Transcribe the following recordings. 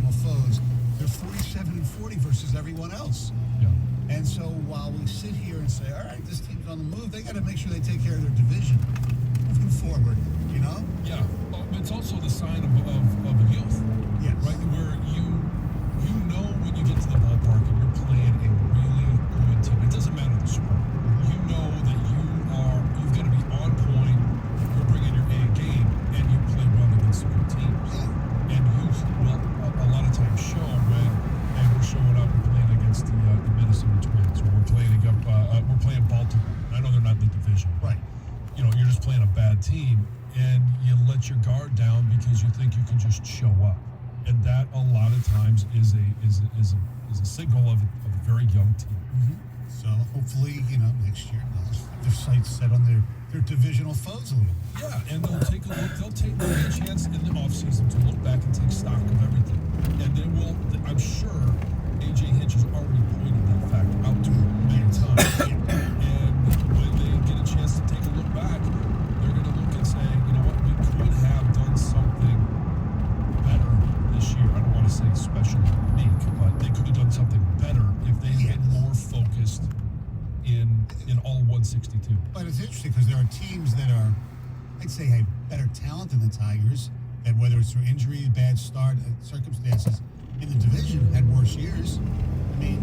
divisional foes, they're 47-40 versus everyone else. Yeah. And so while we sit here and say, all right, this team's on the move, they got to make sure they take care of their division moving forward, you know? Yeah. It's also the sign of youth. Yes. Right? Where you know when you get to the ballpark and you're playing a really good team. It doesn't matter the sport. You know that you've got to be on point, you're bringing your A game, and you play well against good teams. Yeah. And youth will a lot of times show when we're showing up and playing against the Minnesota Twins, or we're playing Baltimore. I know they're not in the division. Right. You know, you're just playing a bad team, and you let your guard down because you think you can just show up. And that a lot of times is a signal of a very young team. Mm-hmm. So hopefully, next year they'll have their sights set on their divisional foes a little bit. Yeah, and they'll take a look. They'll get a chance in the offseason to look back and take stock of everything. And they will. I'm sure A.J. Hinch has already pointed that fact out to him many times. And when they get a chance to take a look back, they're going to look and say, you know what, we could have done something better this year. I don't want to say special or unique, but they could have done something better if they had been more focused in all 162. But it's interesting because there are teams that are, I'd say, have better talent than the Tigers, that whether it's through injury, bad start, circumstances in the division, had worse years. I mean,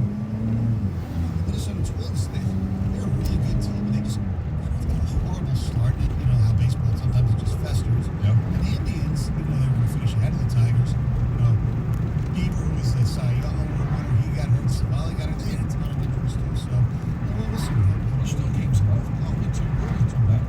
the Minnesota Twins, they're a really good team, and they just got a horrible start. You know how baseball sometimes it just festers. Yep. And the Indians, even though they were going to finish ahead of the Tigers, Bieber was the Cy Young Award winner. He got hurt. Savali got hurt. They had a ton of injuries too. So we'll see what happens. There's still games left. Only two back.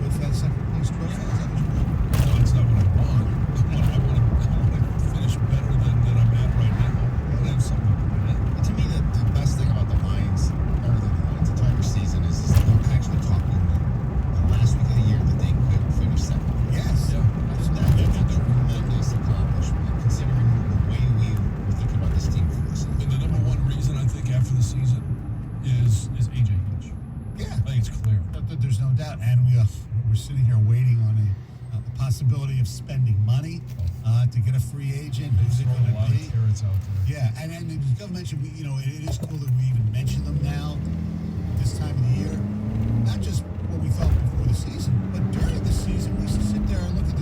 What's that second place trophy? Is that what you want? No, it's not what I want. I want to finish better than I'm at right now. I want to have something to win. To me, the best thing about the entire season is they're actually talking the last week of the year that they could finish second. Yes. Yeah. That's a tremendous accomplishment, considering the way we were thinking about this team for this season. And the number one reason I think after the season is A.J. Hinch. Yeah. I think it's clear. There's no doubt. And we're sitting here waiting on the possibility of spending money to get a free agent. Who's it Throw going a lot to of be? carrots out there. Yeah, and as Gov mentioned, it is cool that we even mention them now, this time of the year. Not just what we thought before the season, but during the season, we used to sit there and look at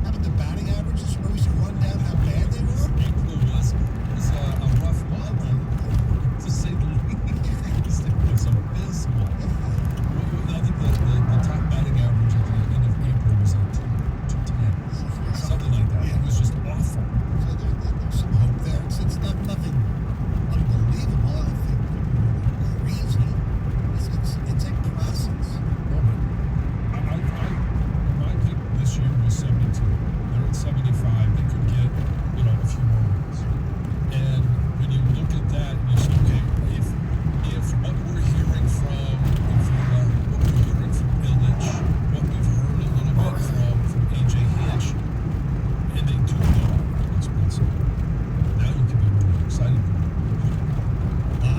how about the batting averages, where we used to run down how bad they were. April was a rough month, to say the least. It was abysmal. I think the top batting average at the end of April was like 210, something like that. Yeah. It was just awful. So there's some hope there. It's not nothing unbelievable. I don't think people are crazy. It's a process. No, but my pick this year was 72. They're at 75. They could get, a few more wins. And when you look at that, you say, okay, if what we're hearing from Avila, what we're hearing from Illich, what we've heard a little bit from A.J. Hinch, and they do know what's expensive, now you can be really excited about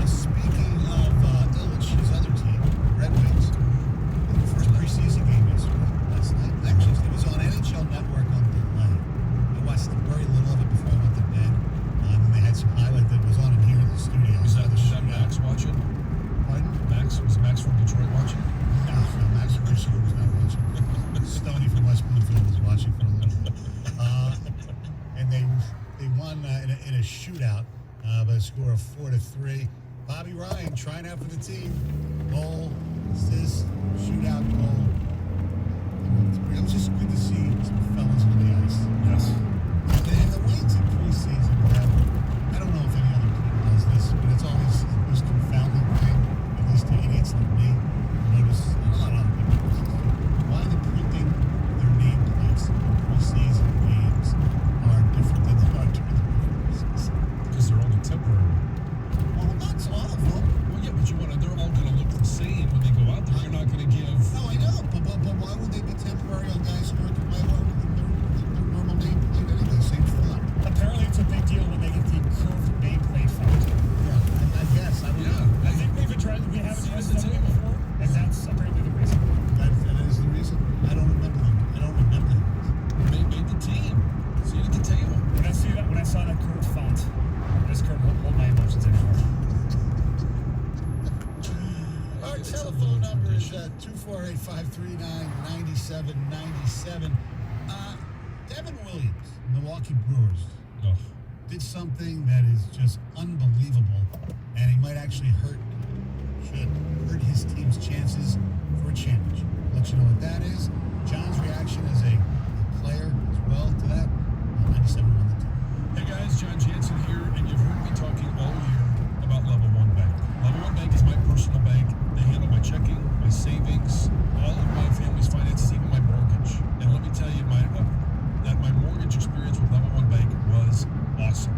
it. Speaking of Illich, his other team, Red Wings, the first preseason game last night. Actually, it was on NHL Network on delay. I watched very little of it before I went to bed. And then they had some highlight that was on in here in the studio. Was that Max watching? Pardon? Was Max from Detroit watching? No, Max Christian was not watching. Stoney from West Bloomfield was watching for a little bit. And they won in a shootout by a score of 4-3. Bobby Ryan trying out for the team. Goal, assist, shootout goal. It was just good to see some fellas on the ice. Yes. And the Wings in preseason have, I don't know if any other team does this, but it's always the most confounding thing, at least to idiots like me. Notice a lot of other people do this. Why the printing their nameplates in preseason games are different than they are during the regular season. Because they're only temporary. Well, not all of them. Well, yeah, but they're all going to look the same when they go out there. You're not going to give. No, I know, but why would they be temporary on guys who are 439-9797. Devin Williams, Milwaukee Brewers, did something that is just unbelievable, and he might actually should hurt his team's chances for a championship. I'll let you know what that is. John's reaction as a player as well to that. 97 on the team. Hey guys, John Jansen here, and you've heard me talking all year about Level 1 Bank. Level 1 Bank is my personal bank. They handle my checking, my savings, all of my family's finances, even my mortgage. And let me tell you, that my mortgage experience with Level 1 Bank was awesome.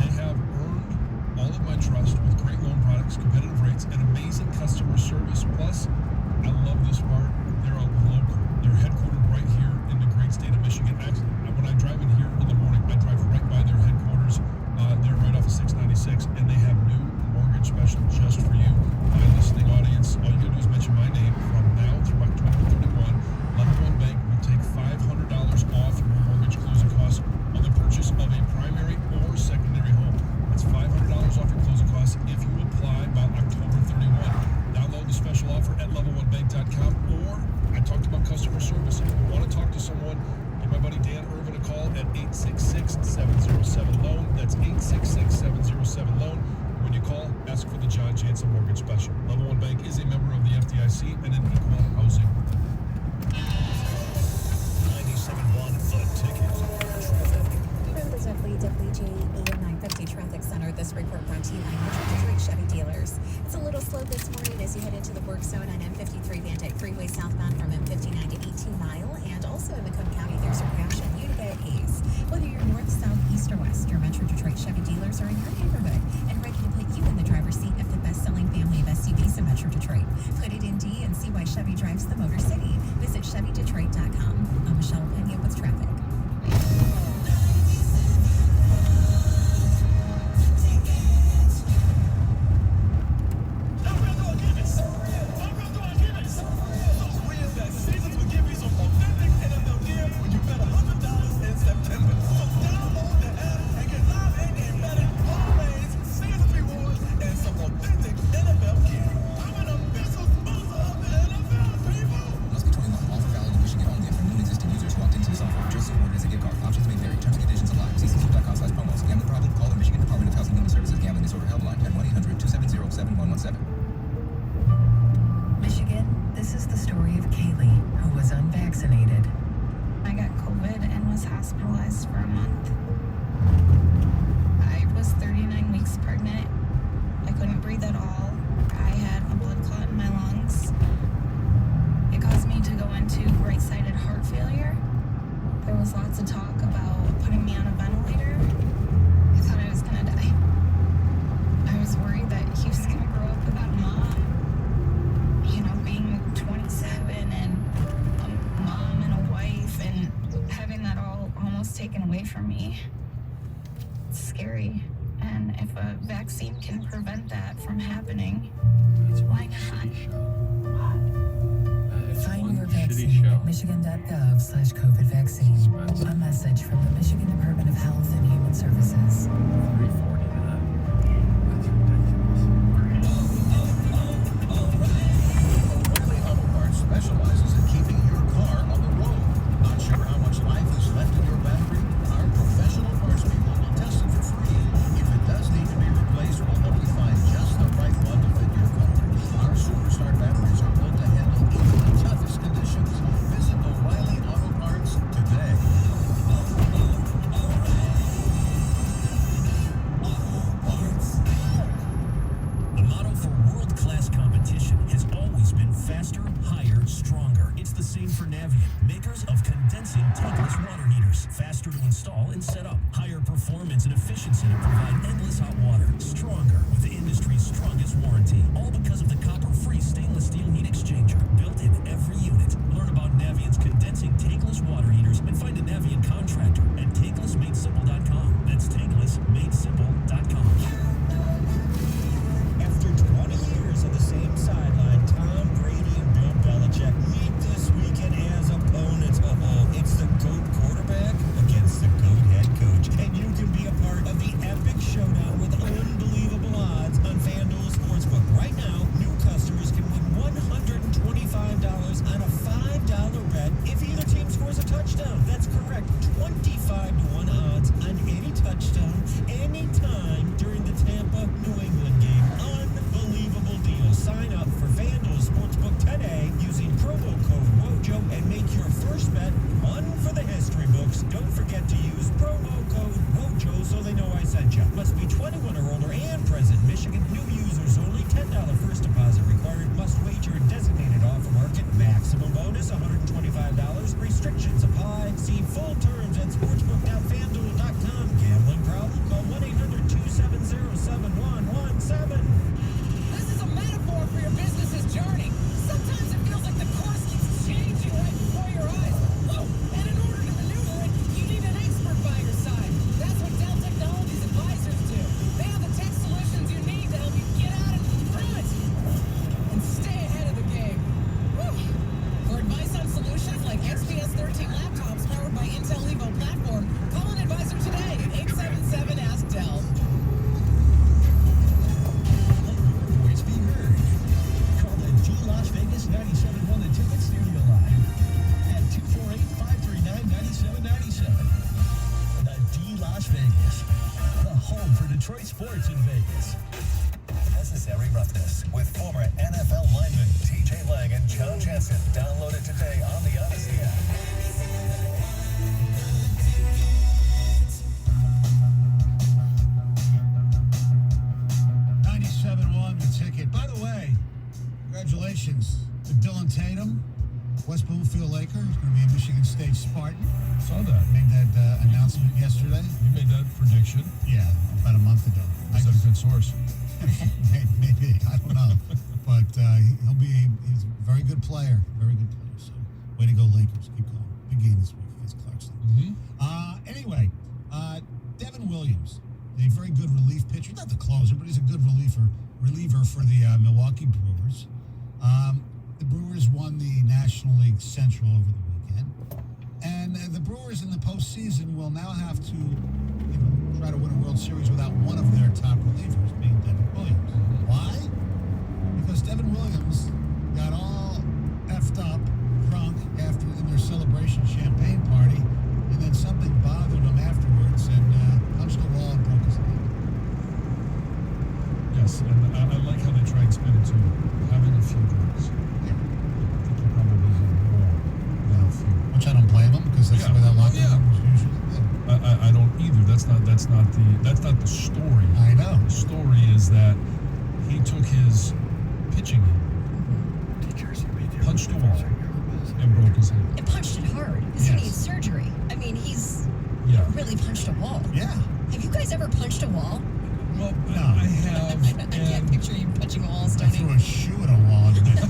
They have earned all of my trust with great loan products, competitive rates, and amazing customer service. Plus, I love this part, they're local. They're headquartered right here in the great state of Michigan. Actually, when I drive in here in the morning, I drive right by their headquarters. They're right off of 696, and they have new mortgage special just for you. My listening audience, all you gotta do is mention my name from now through October 31. Level 1 Bank will take $500 off your mortgage closing costs on the purchase of a primary or secondary home. That's $500 off your closing costs if you apply by October 31. Download the special offer at level1bank.com, or I talked about customer service. If you want to talk to someone, give my buddy Dan Irvin a call at 866-707-LOAN. That's 866-707-LOAN. When you call, ask for the John Jansen Mortgage Special. Level 1 Bank is a member of the FDIC and an equal housing. 97.1 The Ticket. Traffic. From the WWJA 950 Traffic Center, this report brought to you by Metro Detroit Chevy Dealers. It's a little slow this morning as you head into the work zone on M53 Van Dyke Freeway southbound from M59 to 18 Mile, and also in Macomb County there's a crash in Utica at Hayes. Whether you're north, south, east, or west, your Metro Detroit Chevy Dealers are in your neighborhood and ready to put you in the driver's seat of the best-selling family of SUVs in Metro Detroit. Put it in D and see why Chevy drives the Motor City. Visit ChevyDetroit.com. I'm Michelle Pena with traffic. Taken away from me. It's scary, and if a vaccine can prevent that from happening, why not? Find your vaccine at michigan.gov/COVID vaccine. A message from the Michigan Department of Health and Human Services. 340 to that. That's ridiculous. O'Reilly Auto Parts specializes in keeping your car on the road. Not sure how much life is left in your battery? Our professional parts people will test it for free. If it does need to be replaced, we'll help you find just the right one to fit your car. Our Superstar batteries are built to handle even the toughest conditions. Visit O'Reilly Auto Parts today. The motto for world-class competition has always been faster, higher, stronger. It's the same for Navient, makers of condensing tankless water heaters. Faster to install and set up. Higher performance and efficiency to provide endless hot water. Stronger with the industry's strongest warranty. All because of the copper-free stainless steel heat exchanger built in every unit. Learn about Navient's condensing tankless water heaters and find a Navient contractor at tanklessmadesimple.com. That's tanklessmadesimple.com. After 20 years on the same sideline, Tom Brady and Bill Belichick meet this weekend as opponents. It's the GOAT quarterback against the GOAT head coach. And you can be a part of the epic showdown with unbelievable odds on FanDuel Sportsbook. Right now, new customers can win $125 on a That's correct. 25-1 odds on any touchdown, anytime during the Tampa New England game. Unbelievable deal. Sign up for FanDuel Sportsbook today using promo code WOJO and make your first bet one for the history books. Don't forget to use promo code WOJO so they know I sent you. Must be 21 or older and present in Michigan. New users only. $10 first deposit required. Must wager in designated offer market. Maximum bonus $125. Restrictions apply. See full terms at sportsbook.fanduel.com. Gambling problem? Call 1-800-270-7117. This is a metaphor for your business's journey. Sometimes it feels like the course keeps changing right before your eyes. Whoa! And in order to maneuver it, you need an expert by your side. That's what Dell Technologies advisors do. They have the tech solutions you need to help you get out in front and stay ahead of the game. Woo! For advice on solutions like XPS 13 laptops powered by Intel Evo platform, call an advisor today at 877-ASK-DELL. Voice be heard. Call the D Las Vegas 97.1 The Ticket Studio line at 248-539-9797. The D Las Vegas, the home for Detroit sports in Vegas. Necessary Roughness with former NFL lineman TJ Lang and John Jansen. Download it today on the Odyssey app. 97.1 The Ticket. By the way, congratulations to Dylan Tatum, West Bloomfield Laker. He's going to be a Michigan State Spartan. Saw that. Made that announcement yesterday. You made that prediction. Yeah, about a month ago. Is that a good source? Maybe. I don't know. But he's a very good player. Very good player. So, way to go, Lakers. Keep going. Big game this week against Clarkson. Anyway, Devin Williams, a very good relief pitcher. Not the closer, but he's a good reliever for the Milwaukee Brewers. The Brewers won the National League Central over the weekend. And the Brewers in the postseason will now have to try to win a World Series without one of their top relievers, being Devin Williams. Why? Because Devin Williams got all effed up, drunk, in their celebration champagne party, and then something bothered him afterwards and punched the wall and broke his hand. Yes, and I like how they try and spin it to having a few drinks. Yeah. I think he probably had more than a few. Which I don't blame him, because that's the way that locker room was usually. I don't either. That's not the story. I know. The story is that he took his pitching in, punched a wall, and broke his hand. And punched it hard. Because he needs surgery. I mean, he's really punched a wall. Yeah. Have you guys ever punched a wall? Well, no. I have. I can't picture you punching a wall, I Stoney. threw a shoe at a wall and it broke.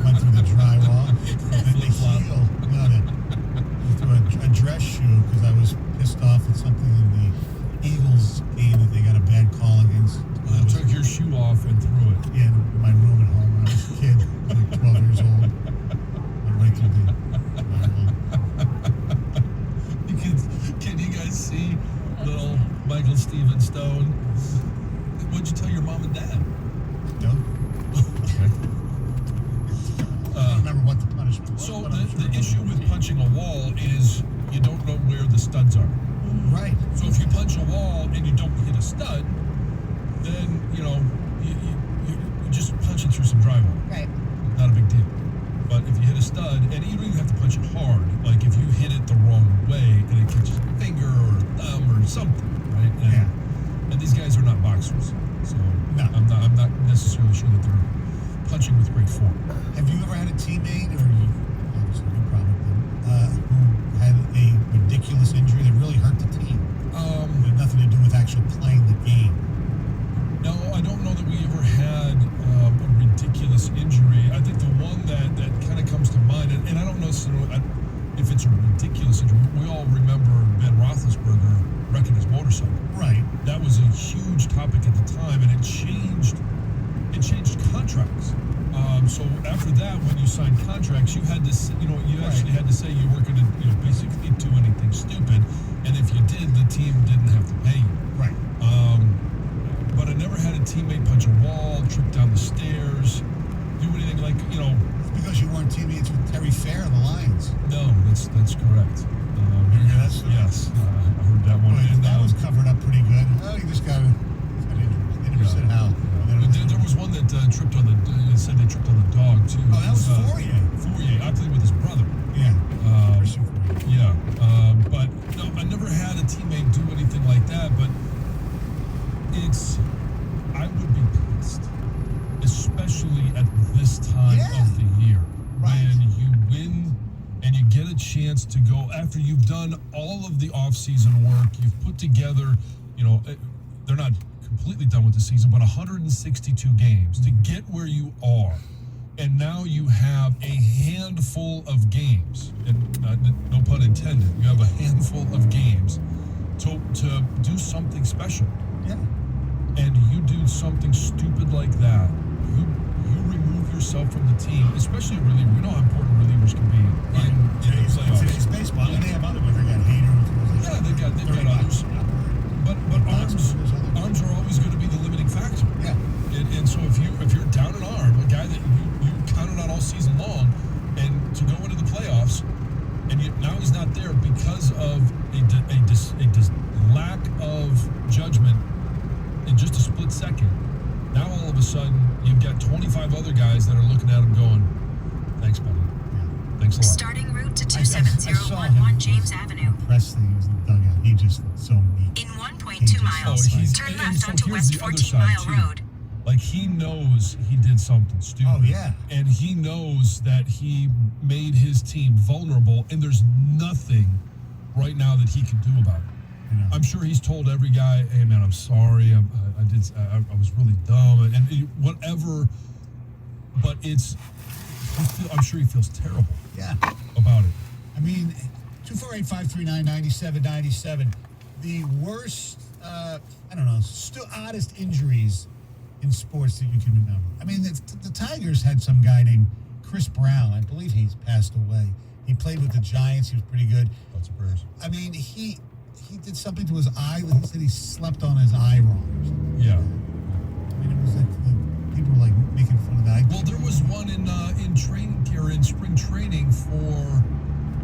Went through the drywall. And the heel. No, I threw a dress shoe because I was pissed off at something in the Eagles game that they got a bad call against. I took your shoe off and threw it. In my room at home when I was a kid, like 12 years old. Went right through the drywall. Can you guys see little Michael Steven Stone? What'd you tell your mom and dad? Don't. Okay. I don't remember what the punishment was. So but I'm sure the issue with punching a wall is you don't know where the studs are. Right. So if you punch a wall and you don't hit a stud, then you just punch it through some drywall. Right. Not a big deal. But if you hit a stud, and you don't even have to punch it hard, like if you hit it the wrong way and it catches a finger or a thumb or something, right? And these guys are not boxers, so I'm not necessarily sure that they're punching with great form. Have you ever had a teammate, or obviously you probably did, who had a ridiculous injury that really hurt the team? It had nothing to do with actually playing the game. No, I don't know that we ever had a ridiculous injury. I think the one that kind of comes to mind, and I don't know if it's a ridiculous injury. We all remember Ben Roethlisberger wrecking his motorcycle. Right. That was a huge topic at the time, and it changed contracts. So after that, when you signed contracts, you had to, actually had to say you weren't going to, basically do anything stupid, and if you did, the team didn't have to pay you. Right. But I never had a teammate punch a wall, trip down the stairs, do anything like, It's because you weren't were teammates with Terry Fair of the Lions. No, that's correct. Yes. I heard that one. And that was covered up pretty good. Oh, you just got injured. They never said how. There was one that tripped on the. Said they tripped on the dog too. Oh, that was Fourier. Fourier. I played with his brother. Yeah. Yeah. But no, I never had a teammate do anything like that. But I would be pissed, especially at this time of the year, when you win and you get a chance to go after you've done all of the off-season work. You've put together, they're not completely done with the season, but 162 games to get where you are. And now you have a handful of games, and no pun intended, you have a handful of games to do something special. Yeah. And you do something stupid like that. You remove yourself from the team, especially a reliever. We know how important relievers can be in the playoffs. Today's baseball. And they have other ones. They got Hader. Yeah, they've got others. But arms are always going to be the limiting factor. Yeah. And so if you're down an arm, a guy that you counted on all season long, and to go into the playoffs, and now he's not there because of a lack of judgment in just a split second. Now all of a sudden you've got 25 other guys that are looking at him going, "Thanks, buddy. Thanks a lot." Starting route to 27011 James Avenue. Presley was in the dugout. He just looked so meek. In 1.2 miles, turn left onto West 14 Mile Road. Like, he knows he did something stupid. Oh, yeah. And he knows that he made his team vulnerable, and there's nothing right now that he can do about it. I'm sure he's told every guy, "Hey, man, I'm sorry. I was really dumb," and whatever. But I'm sure he feels terrible. Yeah. About it. I mean, 248-539-9797. The worst, oddest injuries in sports that you can remember. I mean, the Tigers had some guy named Chris Brown. I believe he's passed away. He played with the Giants. He was pretty good. Lots of prayers. I mean, he did something to his eye. He said he slept on his eye wrong or something. Yeah. I mean, it was like people were like making fun of that. Well, there was one in spring training for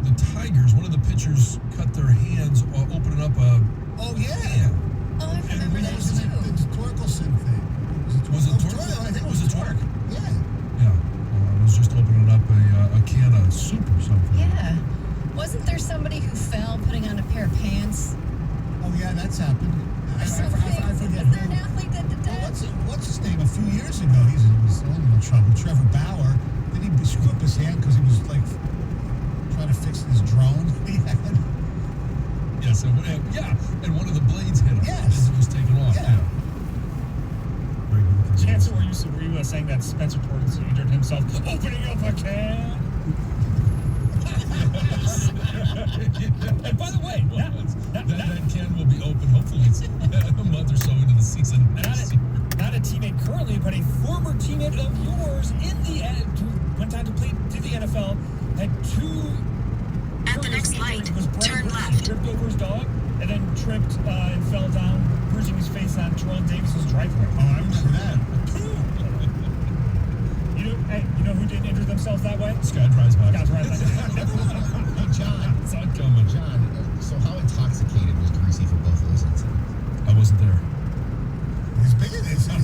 the Tigers. One of the pitchers cut their hands opening up a. Oh yeah. Hand. Oh, I remember that too. The Torkelson thing. Was it Torque? I think it was a Torque. Yeah. Yeah. It was just opening up a can of soup or something. Yeah. Wasn't there somebody who fell putting on a pair of pants? Oh yeah, that's happened. I forget Is there an athlete that did that? What's his name? A few years ago, he was in a little trouble. Trevor Bauer. Did he screw up his hand because he was like trying to fix his drone he had? Yes, and one of the blades hit him. Yes. As it was taken off. Yeah. Chance, were you saying that Spencer Torkelson injured himself opening up a can? And by the way, that can will be open. Hopefully, it's a month or so into the season. Not a teammate currently, but a former teammate of yours one time to play to the NFL, had two. At the next light, turn Brady left. Tripped over his dog and then tripped and fell down, bruising his face on Terrell Davis's driveway. Oh, I remember that. You know who didn't injure themselves that way? Scott Dreisbach. Hey, John. It's not coming. John, so how intoxicated was Greasy for both of those incidents? I wasn't there. He's bigger than this. At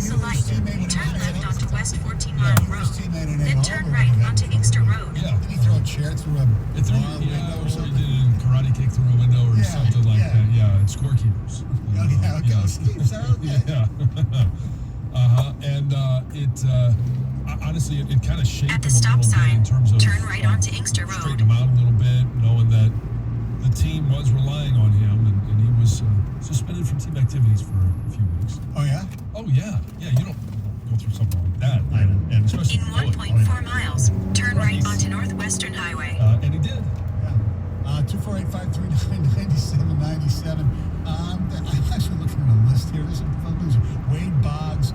the light, turn left onto West 14 Mile Road. Then turn right onto Inkster Road. Yeah. Did he throw a chair through a window or something? He did a karate kick through a window or something like that. Yeah, it's scorekeepers. Okay. Steve, sorry. Yeah. And honestly, it kind of shaped At the him a stop little bit sign, in terms of turn right onto Inkster Road. Straighten him out a little bit, knowing that the team was relying on him, and he was suspended from team activities for a few weeks. Oh yeah. Oh yeah. You don't go through something like that, and especially In 1.4 miles, turn right onto Northwestern Highway. And he did. 248-539-9797. I'm actually looking at a list here. There's some fun news. Wade Boggs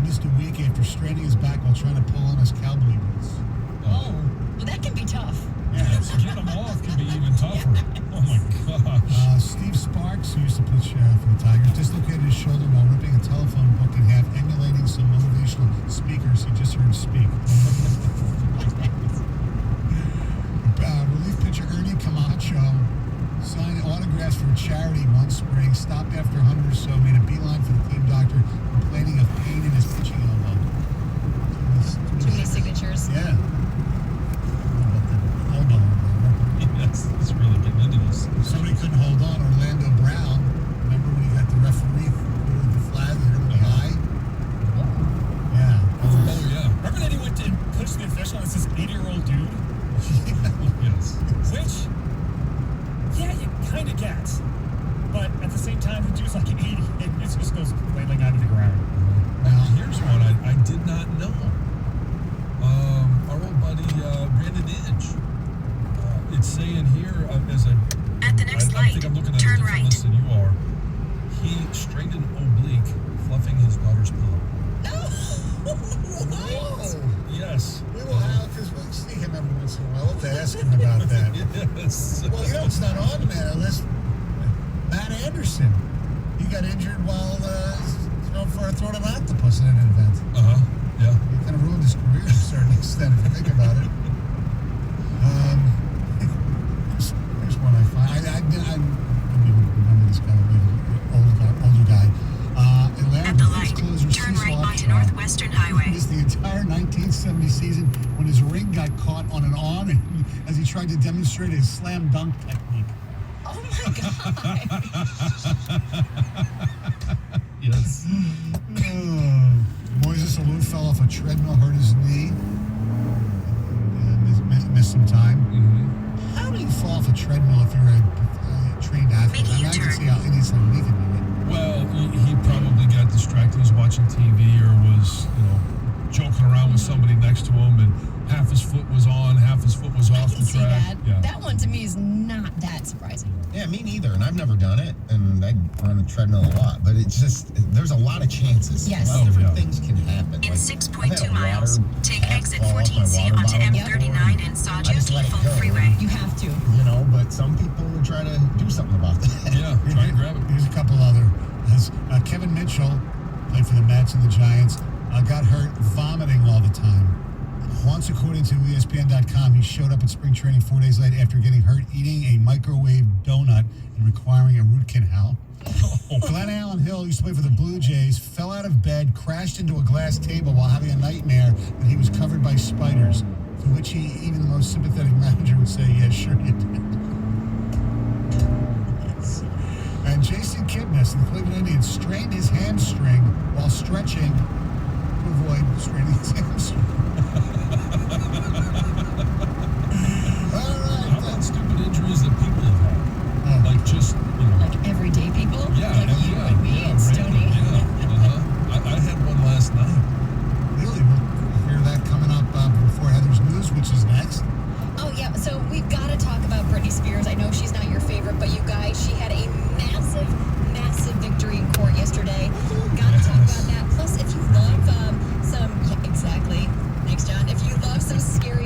missed a week after straining his back while trying to pull on his cowboy boots. Oh, well, that can be tough. Yeah. Getting them off can be even tougher. Oh my gosh. Steve Sparks, who used to pitch for the Tigers, dislocated his shoulder while ripping a telephone book in half, emulating some motivational speakers he just heard speak. Relief pitcher Ernie Camacho signed autographs for charity one spring, stopped after 100 or so, made a beeline for the team doctor, complaining of pain in his pitching elbow. Too many signatures. Yeah. About the elbow. Yes, it's really getting into this. Somebody couldn't hold on. Orlando Brown. Remember when he got the referee with the flag hit him in the eye? Yeah. Oh, yeah. Remember that he went to push the official and it's this 80-year-old dude? Yes. Which, yeah, you kind of get. But at the same time, the dude's like 80. It just goes flailing out of the ground. Now, here's one I did not know. Our old buddy, Brandon Inge. It's saying here, as at the next I think I'm looking at a different list than you are. He strained an oblique fluffing his daughter's pillow. Whoa. Yes. We will have, because we'll see him every once in a while. We'll have to ask him about that. Yes. Well, it's not on that list. Matt Anderson. He got injured while throwing an octopus in an event. Yeah. He kind of ruined his career to a certain extent, if you think about it. Here's one I find. I don't even remember this guy. Older guy. Atlanta Braves closer turn right Cecil onto Upshaw Northwestern Highway. missed the entire 1970 season when his ring got caught on an arm as he tried to demonstrate his slam dunk technique. Oh my God. Yes. Moises Alou fell off a treadmill, hurt his knee, missed some time. Mm-hmm. How do you fall off a treadmill if you're a trained athlete? I can see how idiots like me can do it. Well, he probably got distracted. He was watching TV or was, joking around with somebody next to him, and half his foot was on, half his foot was off the See track. that. Yeah. That one to me is not that surprising. Yeah, me neither, and I've never done it, and I run a treadmill a lot, but it's just, there's a lot of chances. Yes. A lot of different things can happen. In Like, 6.2 I've had a miles, water take tap exit fall off my 14C water onto bottle M39 before, and I just Sawtooth let it Default go. Freeway. You have to. But some people would try to do something about that. Yeah, try and grab it. Here's a couple other. Kevin Mitchell played for the Mets and the Giants. Got hurt vomiting all the time. Once, according to ESPN.com, he showed up at spring training 4 days later after getting hurt eating a microwave donut and requiring a root canal. Glenn Allen Hill used to play for the Blue Jays, fell out of bed, crashed into a glass table while having a nightmare that he was covered by spiders, to which even the most sympathetic manager would say, yeah, sure you did. And Jason Kipnis of the Cleveland Indians strained his hamstring while stretching to avoid straining his hamstring. All right. How about stupid injuries that people have had? Like just, Like everyday people? Yeah. Like you and me and Stoney? Yeah. I had one last night. Really? We'll hear that coming up before Heather's News, which is next. Oh, yeah. So we've got to talk about Britney Spears. I know she's not your favorite, but you guys, she had a massive, massive victory in court yesterday. Got to talk about that. Plus, if you love exactly. Thanks, John. If you love some scary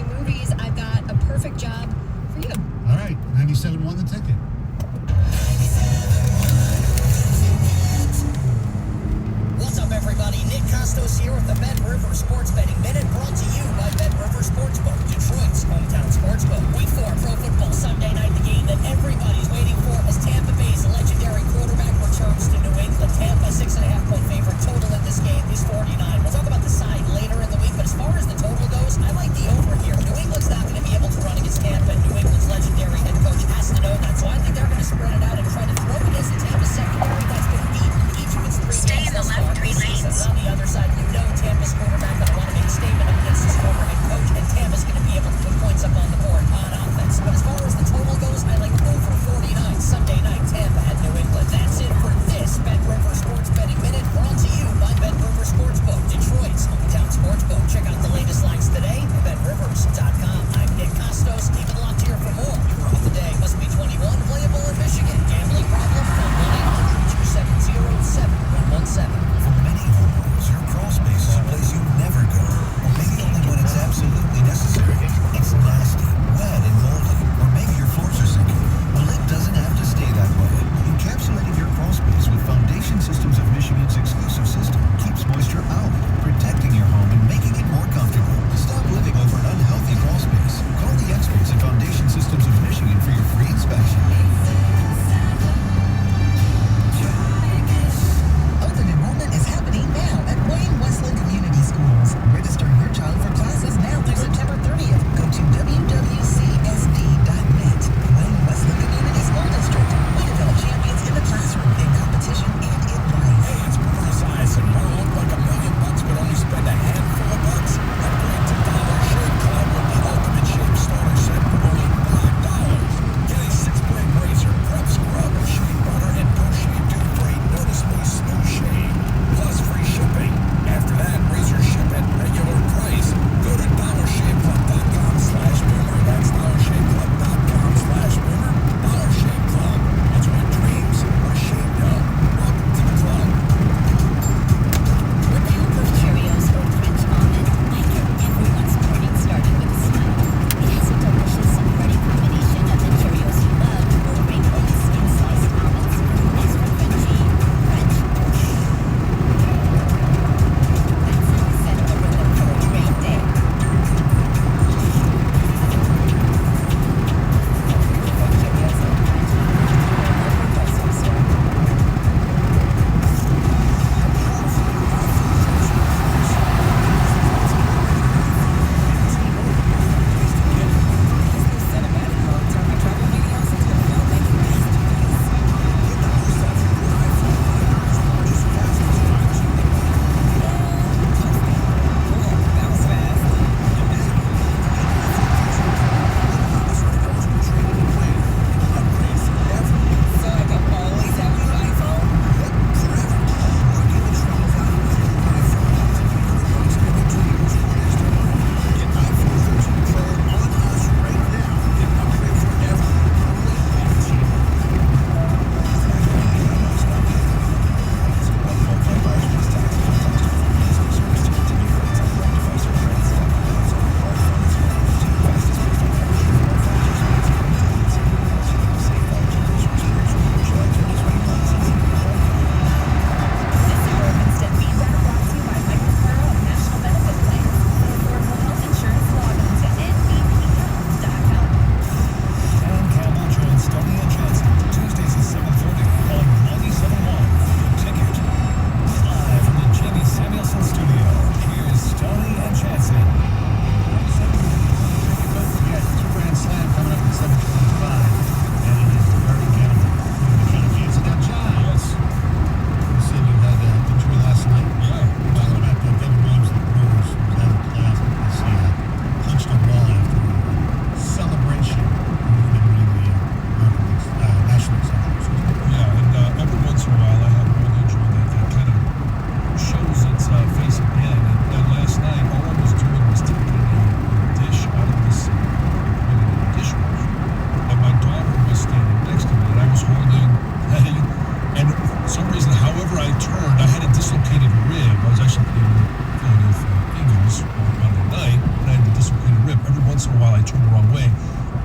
the wrong way,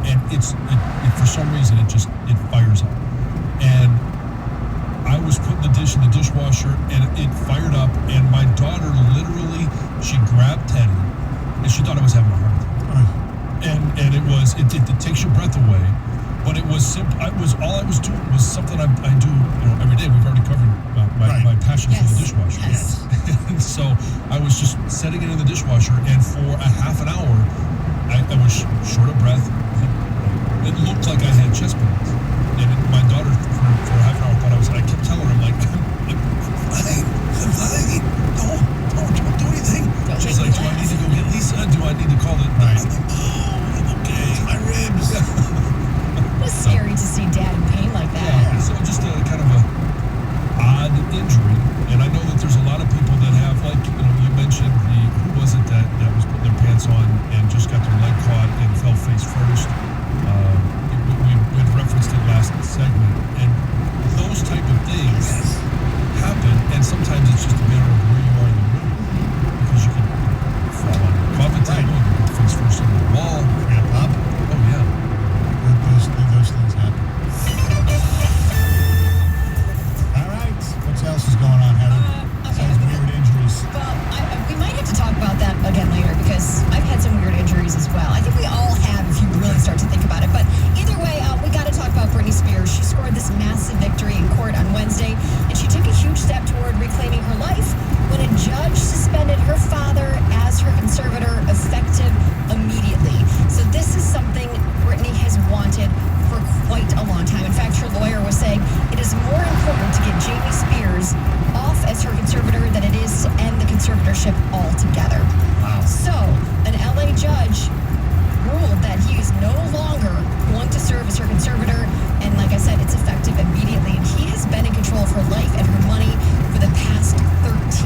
and it for some reason it fires up. And I was putting the dish in the dishwasher, and it fired up, and my daughter literally, she grabbed Teddy, and she thought I was having a heart attack. And it takes your breath away, but it was simple. All I was doing was something I do every day. We've already covered my passion for the dishwasher. Yes. And so I was just setting it in the dishwasher, and for a half an hour, I was short of breath. It looked like I had chest pains. And my daughter, for half an hour, I kept telling her, I'm fine. Don't do anything. She's like, do I need to go get Lisa? Do I need to call it? I'm like, I'm okay. My ribs. It was scary to see Dad in pain like that. Yeah, so just a kind of a odd injury. And I know that there's a lot of people that have, like, you mentioned who was it that was putting their pants on and just got their leg caught and fell face first. We had referenced it last segment, and those type of things happen, and sometimes it's just a matter of where you are in the room, because you can fall on your coffee table, you can face first into the wall, Up. oh yeah. Those things happen. All right. What else is going on, Heather? Some weird injuries. Well, we might have to talk about that again later, because I've had some weird injuries as well. I think we all have, if you really start to think about it. But either way, we got to talk about Britney Spears. She scored this massive victory in court on Wednesday, and she took a huge step toward reclaiming her life when a judge suspended her father as her conservator effective immediately. So this is something Britney has wanted for quite a long time. In fact, her lawyer was saying it is more important to get Jamie Spears off as her conservator than it is to end the conservatorship altogether. Wow. So, an LA judge ruled that he is no longer going to serve as her conservator, and like I said, it's effective immediately, and he has been in control of her life and her money for the past 13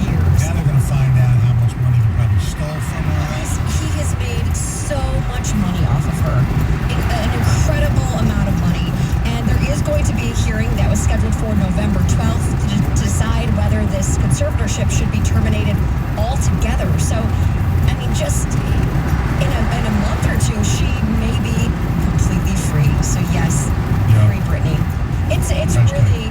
years. Now they're going to find out how much money he probably stole from her. He has made so much money off of her, an incredible amount of money, and there is going to be a hearing that was scheduled for November 12th to decide whether this conservatorship should be terminated altogether. So, I mean, just in a month or two, she may be completely free. So yes, free Britney. It's really,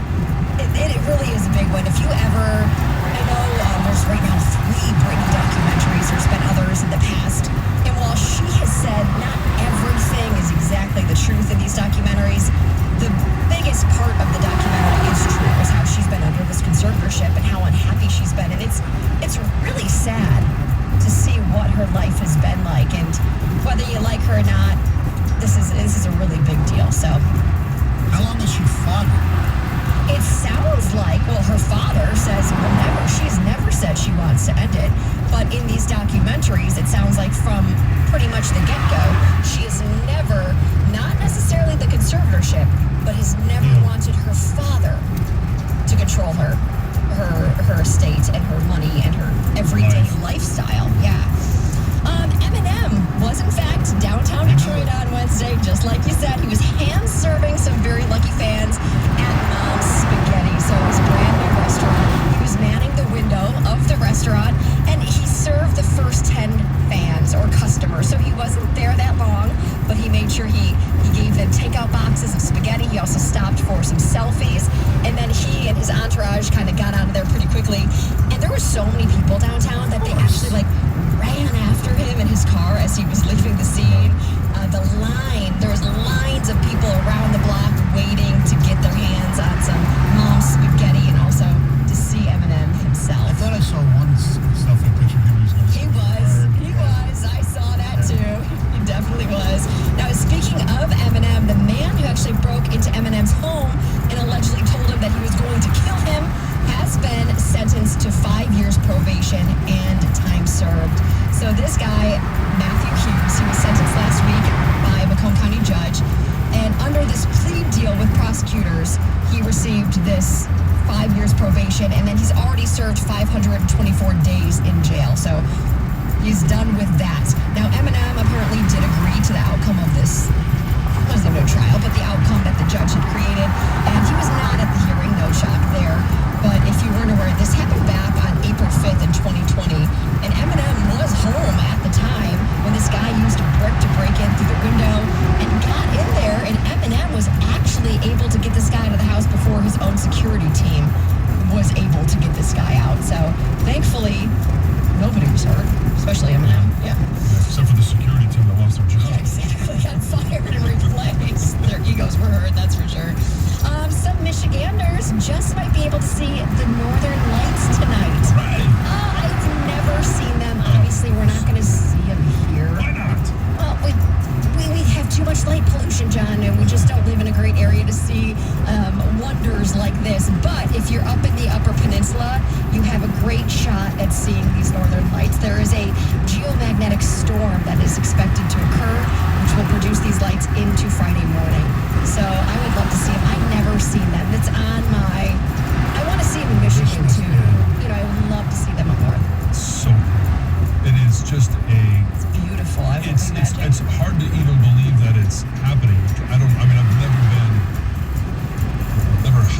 it really is a big one. If you ever, I know there's right now 3 Britney documentaries. There's been others in the past. And while she has said not everything is exactly the truth in these documentaries, the biggest part of the documentary is true, is how she's been under this conservatorship and how unhappy she's been. And it's really sad to see what her life has been like, and whether you like her or not, this is a really big deal. So, how long has she fought it? It sounds like, well, her father says she's never said she wants to end it, but in these documentaries, it sounds like from pretty much the get-go, she has never, not necessarily the conservatorship, but has never wanted her father to control her estate and her money and her everyday lifestyle. Yeah. Eminem was in fact downtown Detroit on Wednesday, just like you said. He was hand-serving some very lucky fans at Mom's Spaghetti. So it was a brand new restaurant. He was manning the window of the restaurant, and he served the first 10 fans or customers. So he wasn't there that long, but he made sure he gave them takeout boxes of spaghetti. He also stopped for some selfies, and then he and his entourage kind of got out of there pretty quickly. And there were so many people downtown that they actually ran after him in his car as he was leaving the scene. There was lines of people around the block waiting to get their hands on some Mom's Spaghetti and also to see Eminem himself. I thought I saw one selfie picture of him. He was. I saw that too. He definitely was. Now, speaking of Eminem, the man who actually broke into Eminem's home and allegedly told him that he was going to kill him has been sentenced to 5 years probation and time served. So this guy, Matthew Hughes, he was sentenced last week by a Macomb County judge, and under this plea deal with prosecutors, he received this 5 years probation, and then he's already served 524 days in jail. So he's done with that. Now, Eminem apparently did agree to the outcome of this. It wasn't no trial, but the outcome that the judge had created, and he was not at the hearing. No shock there. But if you weren't aware, this happened back on April 5th in 2020, and Eminem was home at the time when this guy used a brick to break in like this. But if you're up in the Upper Peninsula, you have a great shot at seeing these northern lights. There is a geomagnetic storm that is expected to occur, which will produce these lights into Friday morning. So I would love to see them. I've never seen them. It's on my... I want to see them in Michigan, too. You know, I would love to see them up north. So cool. It is just It's beautiful. It's hard to even believe that it's happening. I've never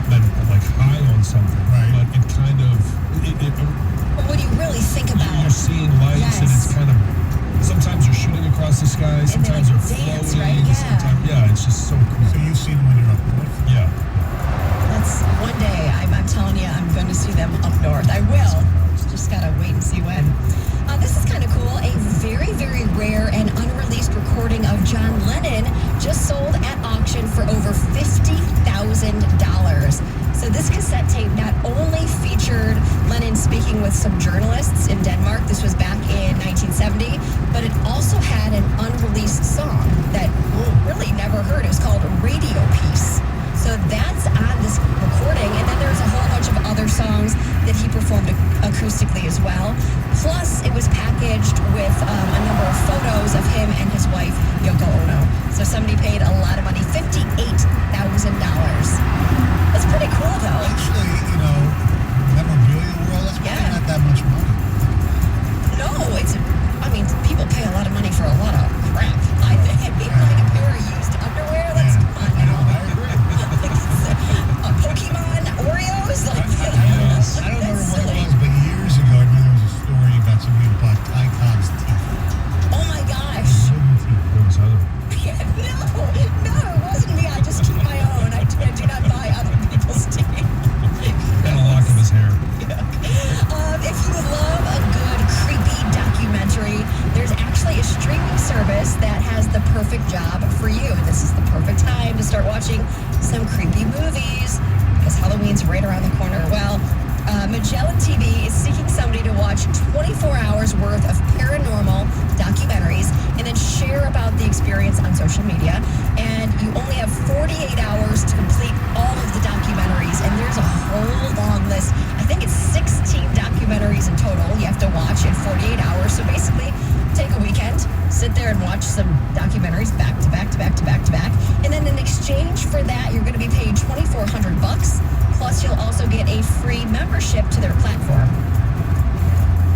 been like high on something, Right. but it kind of But when you really think about you're seeing lights, and it's kind of sometimes you're shooting across the sky, sometimes they, they're like, dance, floating, right? sometimes it's just so cool. So you've seen them when you're up north? Yeah. that's one day, I'm telling you, I'm going to see them up north. I will. Just got to wait and see when. This is kind of cool. A very, very rare and unreleased recording of John Lennon just sold at auction for over $50,000. So this cassette tape not only featured Lennon speaking with some journalists in Denmark, this was back in 1970, but it also had an unreleased song that really never heard. It was called Radio Piece. So that's on this recording, and then there's a whole bunch of other songs that he performed acoustically as well. Plus, it was packaged with a number of photos of him and his wife, Yoko Ono. So somebody paid a lot of money, $58,000. That's pretty cool, though. Actually, memorabilia world, that's probably not that much money. No, people pay a lot of money for a lot of crap. I think like a pair of used underwear, that's fun. I agree. Pokemon Oreos, I don't remember what it was, but years ago, I remember there was a story about somebody who bought Ty Cobb's teeth. Oh my gosh. There was other. No, it wasn't me. I just keep my own. I do not buy other people's teeth. And a lock of his hair. If you would love a good creepy documentary, there's actually a streaming service that has the perfect job for you. And this is the perfect time to start watching some creepy movies because Halloween's right around the corner. Well, Magellan TV is seeking somebody to watch 24 hours worth of paranormal documentaries and then share about the experience on social media. And you only have 48 hours to complete all of the documentaries. And there's a whole long list. I think it's 16 documentaries in total you have to watch in 48 hours. So basically, take a weekend, sit there and watch some documentaries back to back to back to back to back. And then in exchange for that, you're going to be paid $2,400. Plus, you'll also get a free membership to their platform.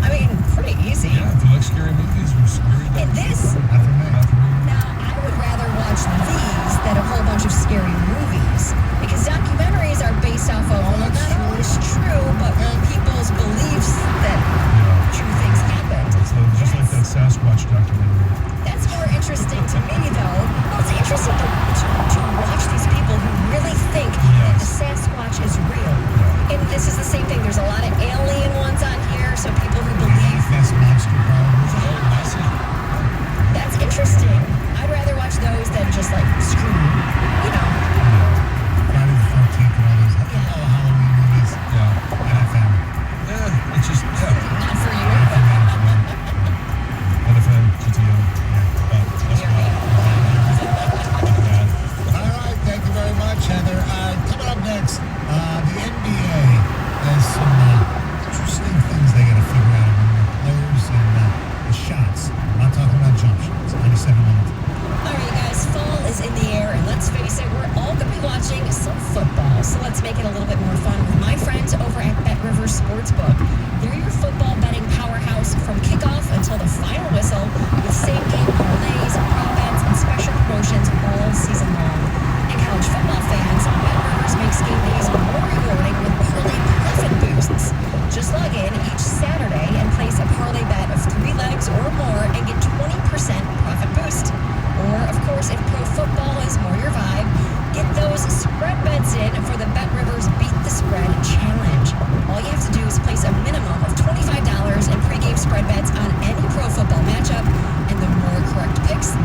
I mean, pretty easy. Yeah, if you like scary movies or scary And this, now I would rather watch these than a whole bunch of scary movies. Because documentaries are based off of, not always true, but people's beliefs that true things happened. So just like that Sasquatch documentary. That's more interesting to me, though. Well, it's interesting to watch these people who really think that the Sasquatch is real. And this is the same thing. There's a lot of alien ones on here, so people who believe... That's interesting. I'd rather watch those than just, Scream. Friday the 13th and all those Halloween movies. NFM. Yeah, it's just, Not for you. NFM, GTO. That's wild. All right, thank you very much, Heather. Coming up next, the NBA has some interesting things they got to figure out among their players and the shots. I'm not talking about jump shots. 97 minutes. All right, you guys, fall is in the air, and let's face it, we're all going to be watching some football. So let's make it a little bit more fun with my friends over at Bet Rivers Sportsbook. They're your football betting powerhouse from kickoff until the final whistle with same-game parlays, prop bets, and special promotions all season long. And college football fans, Bet Rivers makes game days more rewarding with parlay profit boosts. Just log in each Saturday and place a parlay bet of 3 legs or more and get 20% profit boost. Or, of course, if pro football is more your vibe, get those spread bets in for the Bet Rivers Beat the Spread Challenge. All you have to do is place a minimum of $25 in pregame spread bets on any pro football matchup, and the more correct picks,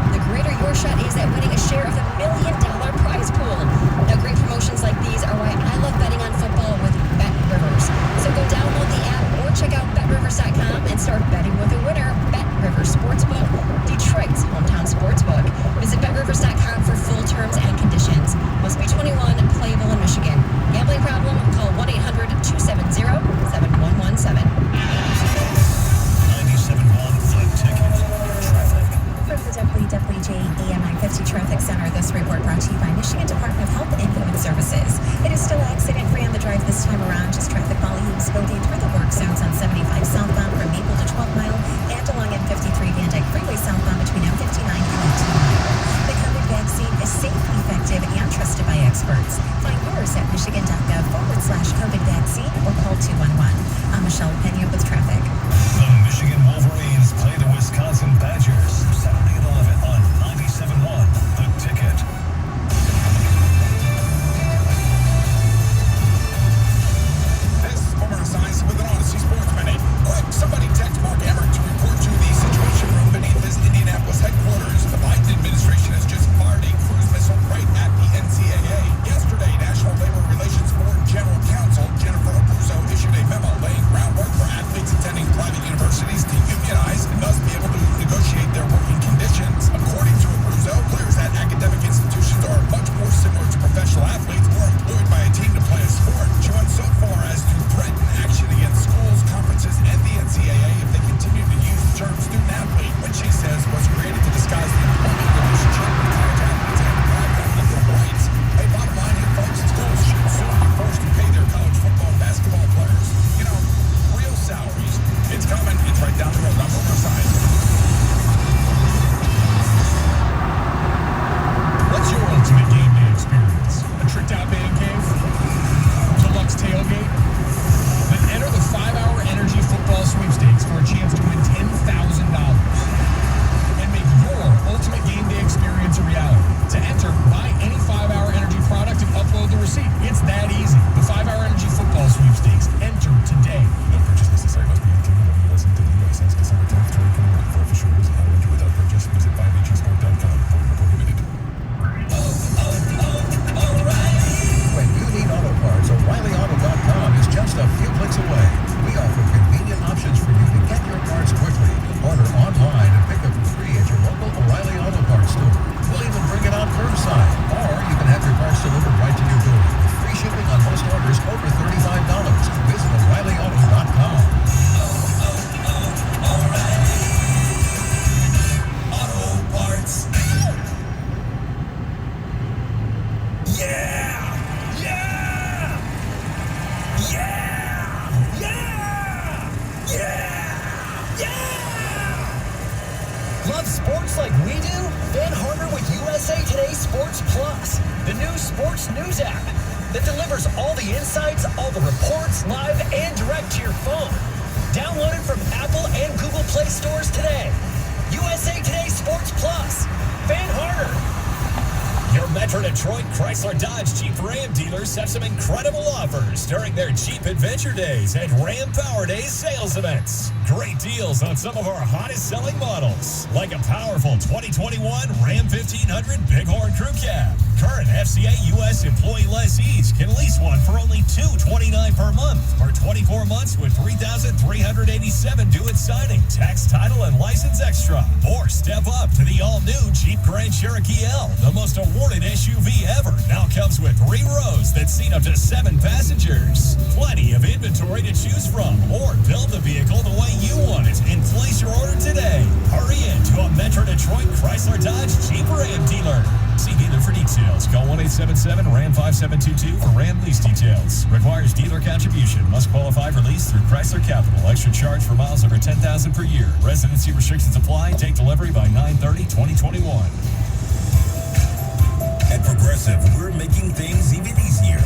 EM 950 Traffic Center. This report brought to you by Michigan Department of Health and Human Services. It is still accident-free on the drive this time around. Just traffic volumes building through the work zones on 75 southbound from Maple to 12 Mile and along M53 Van Dyke Freeway southbound between M59 and 18 Mile. The COVID vaccine is safe, effective, and trusted by experts. Find yours at michigan.gov/COVID vaccine or call 211. I'm Michelle Pena with traffic. The Michigan Wolverines play the Wisconsin Badgers Saturday at 11 on 97.1 The Ticket. This Homer Science with an Odyssey Sports Minute. Quick, somebody text Mark Emmert to report to the Situation Room beneath his Indianapolis headquarters. The Biden administration has just fired a cruise missile right at the NCAA. Yesterday, National Labor Relations Board General Counsel Jennifer Abruzzo issued a memo laying groundwork for athletes attending private universities to unionize and thus be able to negotiate their working conditions. According to Abruzzo, players at academic institutions are much more similar to professional athletes who are employed by a team to play a sport. She went so far as to threaten action against schools, conferences, and the NCAA if they continue to use the term student athlete, which she says was created to disguise the employment relationship with college athletes and deprive them of their rights. Hey, bottom line here, folks, schools should soon be forced to pay their college football and basketball players, real salaries. It's coming. It's right down the road. I'm Homer Science. What's your ultimate game day experience? A tricked out man cave? Deluxe tailgate? Then enter the 5-hour energy football sweepstakes for a chance to win $10,000 and make your ultimate game day experience a reality. To enter, buy any 5-hour energy product and upload the receipt. It's that easy. The 5-hour energy football sweepstakes. Enter today. No purchase necessary. Must be 18 and U.S. into the U.S. since December 10th, 2021. For official rules and how to enter without purchase, visit buyhsport.com. Prohibited. When you need auto parts, O'ReillyAuto.com is just a few clicks away. We offer convenient options for you to get your parts quickly. Order online and pick up for free at your local O'Reilly Auto Parts store. We'll even bring it out curbside. Or you can have your parts delivered right to your door with free shipping on most orders over $35. Visit O'ReillyAuto.com. Auto Parts. Yeah! Yeah! Yeah! Yeah! Yeah! Yeah! Love sports like we do? Then partner with USA Today Sports Plus, the new sports news app that delivers all the insights, all the reports, live and direct to your phone. Download it from Apple and Google Play stores today. USA Today Sports Plus. Van Harder. Your Metro Detroit Chrysler Dodge Jeep Ram dealers have some incredible offers during their Jeep Adventure Days and Ram Power Days sales events. Great deals on some of our hottest selling models, like a powerful 2021 Ram 1500 Bighorn Crew Cab. Current FCA U.S. employee lessees can lease one for only $229 per month or 24 months with $3,387 due at signing, tax, title, and license extra. Or step up to the all-new Jeep Grand Cherokee L, the most awarded SUV ever. Now comes with 3 rows that seat up to 7 passengers. Plenty of inventory to choose from, or build the vehicle the way you want it and place your order today. Hurry in to a Metro Detroit Chrysler Dodge Jeep Ram dealer. See dealer for details. Call 1-877-RAM-5722 for Ram lease details. Requires dealer contribution. Must qualify for lease through Chrysler Capital. Extra charge for miles over 10,000 per year. Residency restrictions apply. Take delivery by 9/30/2021. At Progressive, we're making things even easier.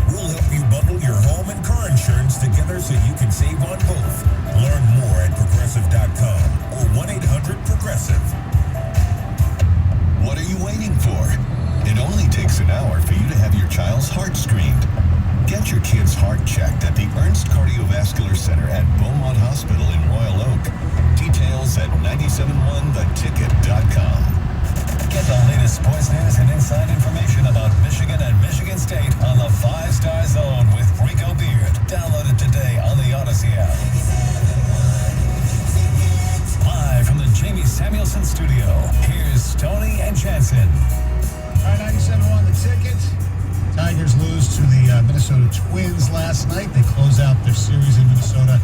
We'll help you bundle your home and car insurance together so you can save on both. Learn more at Progressive.com or 1-800-PROGRESSIVE. What are you waiting for? It only takes an hour for you to have your child's heart screened. Get your kid's heart checked at the Ernst Cardiovascular Center at Beaumont Hospital in Royal Oak. Details at 971theticket.com. Get the latest sports news and inside information about Michigan and Michigan State on the 5-Star Zone with Rico Beard. Download it today on the Odyssey app. Live from the Jamie Samuelson studio, here's Tony and Jansen. All right, 97.1 The Ticket. Tigers lose to the Minnesota Twins last night. They close out their series in Minnesota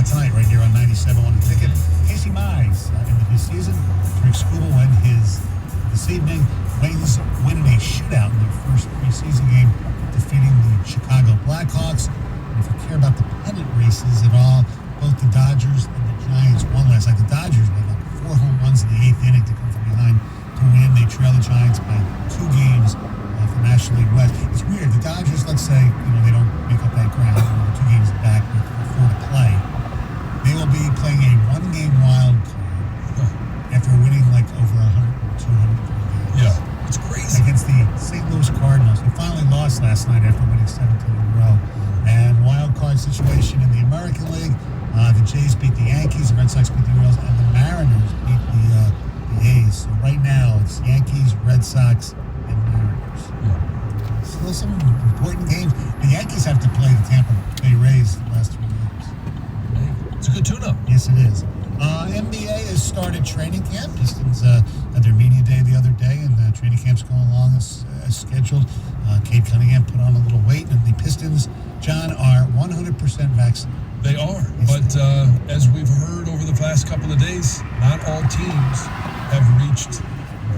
tonight right here on 97.1 The Ticket. Casey Mize ended his season. Rick Skubal went his This evening, Wings winning a shootout in their first preseason game, defeating the Chicago Blackhawks. And if you care about the pennant races at all, both the Dodgers and the Giants won last night. The Dodgers led up 4 home runs in the 8th inning to come from behind to win. They trail the Giants by 2 games for National League West. It's weird. The Dodgers, let's say, they don't make up that ground. 2 games back with 4 to play. They will be playing a 1-game wild card after winning like over 100, 200 games. Yeah, it's crazy. Against the St. Louis Cardinals, who finally lost last night after winning 17 in a row. And wild card situation in the American League, the Jays beat the Yankees, the Red Sox beat the Orioles, and the Mariners beat the A's. So right now, it's Yankees, Red Sox, and Mariners. Yeah. Still some important games. The Yankees have to play the Tampa Bay Rays the last 3 games. Hey, it's a good tune-up. Yes, it is. NBA has started training camp. Pistons had their media day the other day, and training camp's going along as scheduled. Cade Cunningham put on a little weight, and the Pistons, John, are 100% vaccinated. They are, but as we've heard over the past couple of days, not all teams have reached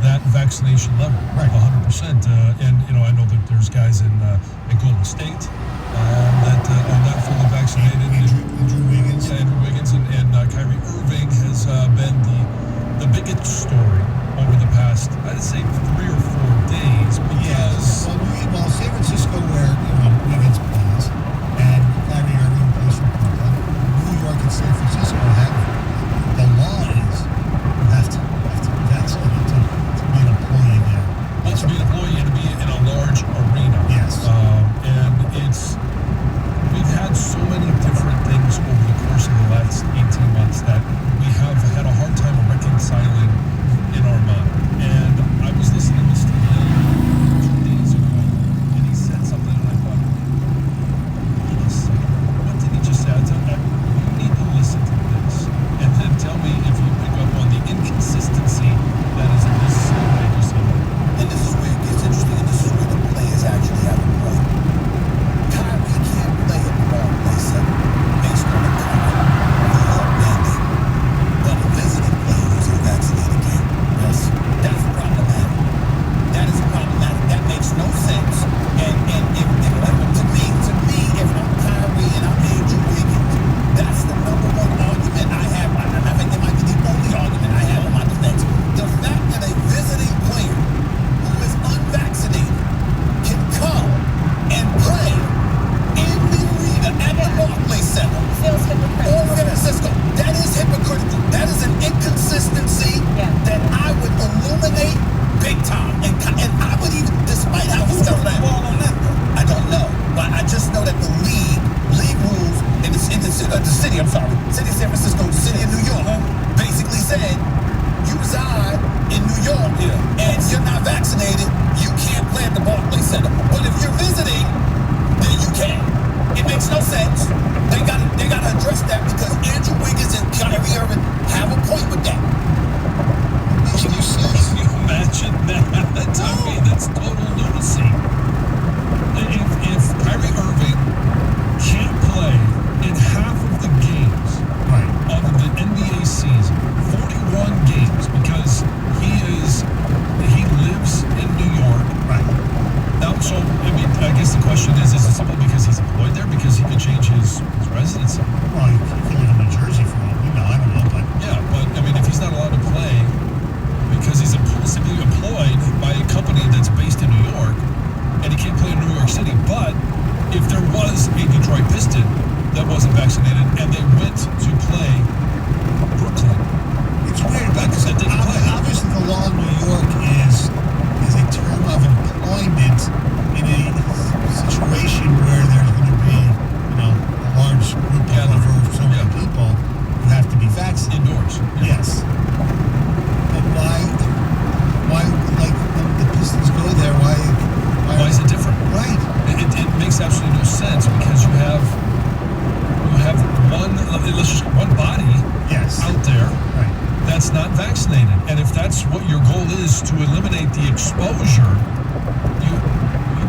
that vaccination level, right? 100%. And I know that there's guys in Golden State that are not fully vaccinated. Andrew Wiggins. Yeah, Andrew Wiggins and Kyrie Irving has been the biggest story over the past, I'd say, 3 or 4 days. Because well, San Francisco, where Wiggins plays, and Kyrie Irving plays for Brooklyn, New York and San Francisco have the law is you have to be vaccinated to be an employee there. Well, to be an employee and to be in a large arena. Yes. And we've had so many different things over the course of the last 18 months that we have had a hard time reconciling in our mind. And I was listening to Steve 2 days ago, and he said something, and I thought, what did he just say? I thought, you need to listen to this, and then tell me if you pick up on the inconsistency that is in this that I just said. And this is where it gets interesting, and this is where the players actually have a point. Kyrie can't play at the ball play center based on the current mandate, but a visiting player who's a vaccinated can. Yes, that's problematic. That is problematic. That makes no sense. And if to me, if I'm Kyrie and I'm Andrew Wiggins, that's the number one argument I have. I think it might be the only argument I have on my defense. The fact that a visiting player who is unvaccinated can come and play in the arena at the Barclays Center Feels hypocritical. or San Francisco. That is hypocritical. That is an inconsistency that I would illuminate big time. And I would even, despite how he's done that, I don't know. But I just know that the league rules in the city of San Francisco, the city of New York, basically said, you reside in New York and you're not vaccinated, you can't play at the Barclays Center. But if you're visiting, then you can. It makes no sense. They gotta address that because Andrew Wiggins and Kyrie Irving have a point with that. Can you imagine that? I mean, that's total lunacy. If Kyrie Irving can't play in half of the games of the NBA season, 41 games, because he lives in New York. Right. Now, so, I mean, I guess the question is it simply because he's employed there? Because he could change his residency? Well, he could live in New Jersey for all we know. I don't know, but Yeah, but, I mean, if he's not allowed to play because he's simply employed by a company that's based in New York, and he can't play in New York City, but if there was a Detroit Piston that wasn't vaccinated and they went to play Brooklyn, it's weird because that didn't play. obviously the law in New York is a term of employment in a situation where there's going to be, a large group of over so many people who have to be vaccinated. Indoors. Yes. But why, like, when the Pistons go there, why is it different? Right. It makes absolutely no sense because you have one body out there that's not vaccinated, and if that's what your goal is to eliminate the exposure, you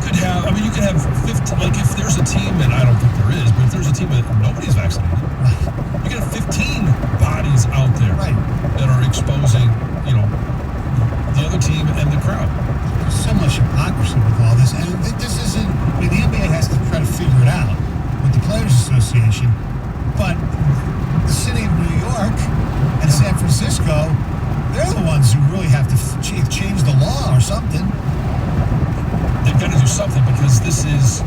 could have. I mean, you could have 15. Like if there's a team, and I don't think there is, but if there's a team that nobody's vaccinated, you could have 15 bodies out there that are exposing, the other team and the crowd. There's so much hypocrisy with all this, and this isn't. I mean, the NBA has to try to figure it out with the Players Association, but the city of New York and San Francisco, they're the ones who really have to change the law or something. They've got to do something because this is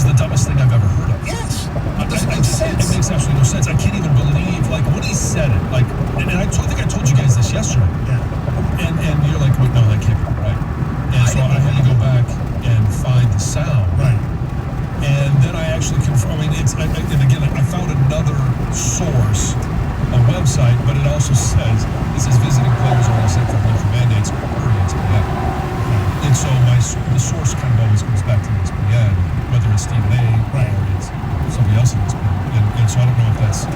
the dumbest thing I've ever heard of. Yes, it doesn't make sense. It makes absolutely no sense. I can't even believe, like, when he said it, like, and I think I told you guys this yesterday. Yeah. And you're like, wait, no, that can't be right. And so I had to go back and find the sound. Right. And then I actually confirmed. I mean, and again, I found another source, a website, but it also says it says visiting players are exempt from local mandates per ESPN. And so the source kind of always comes back to ESPN, whether it's Stephen A. or it's somebody else in ESPN. And so I don't know if that's